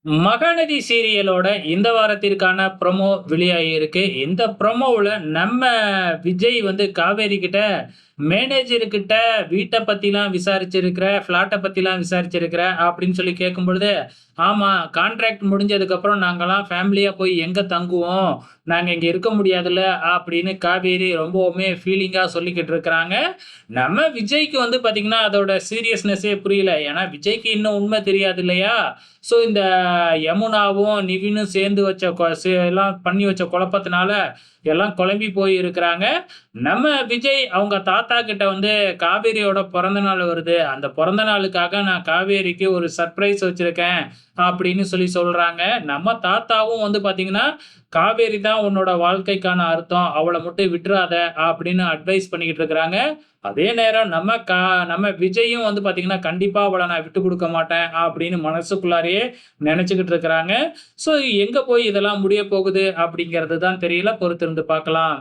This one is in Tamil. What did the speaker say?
மகாநதி சீரியலோட இந்த வாரத்திற்கான ப்ரோமோ வெளியாகியிருக்கு. இந்த ப்ரோமோவுல நம்ம விஜய் வந்து காவேரி கிட்ட, மேனேஜர் கிட்ட வீட்ட பத்திலாம் விசாரிச்சிருக்கிற, ஃப்ளாட்ட பத்திலாம் விசாரிச்சிருக்கிற அப்படின்னு சொல்லி கேட்கும்பொழுது, ஆமா கான்ட்ராக்ட் முடிஞ்சதுக்கப்புறம் நாங்கலாம் ஃபேமிலியா போய் எங்க தங்குவோம்? நாங்க இங்க இருக்க முடியாதுல்ல அப்படின்னு காவேரி ரொம்பவுமே ஃபீலிங்கா சொல்லிக்கிட்டு இருக்கிறாங்க. நம்ம விஜய்க்கு வந்து பார்த்தீங்கன்னா, அதோட சீரியஸ்னஸ்ஸே புரியல. ஏன்னா விஜய்க்கு இன்னும் உண்மை தெரியாது இல்லையா? ஸோ இந்த யமுனாவும், நிவினும் சேர்ந்து வச்ச எல்லாம் பண்ணி வச்ச குழப்பத்தினால, எல்லாம் குழம்பி போய் இருக்கிறாங்க. நம்ம விஜய் அவங்க தாத்தா கிட்ட வந்து காவேரியோட பொறந்த நாள் வருது. அந்த பொறந்த நாளுக்காக நான் காவேரிக்கு ஒரு சர்ப்ரைஸ் வச்சிருக்கேன். அப்படின்னு சொல்லி சொல்றாங்க. நம்ம தாத்தாவும் வந்து பார்த்தீங்கன்னா, "காவேரி தான் உன்னோட வாழ்க்கைக்கான அர்த்தம். அவள மட்டும் விட்டுறாத" அப்படின்னு அட்வைஸ் பண்ணிக்கிட்டு இருக்கிறாங்க. அதே நேரம் நம்ம விஜயும் வந்து பார்த்தீங்கன்னா, "கண்டிப்பா அவள நான் விட்டுக் குடுக்க மாட்டேன்" அப்படின்னு மனசுக்குள்ளாரயே நெனச்சுக்கிட்டு இருக்கிறாங்க. ஸோ எங்க போய் இதெல்லாம் முடிய போகுது அப்படிங்கிறது தான் தெரியல. பொறுத்திருந்து பார்க்கலாம்.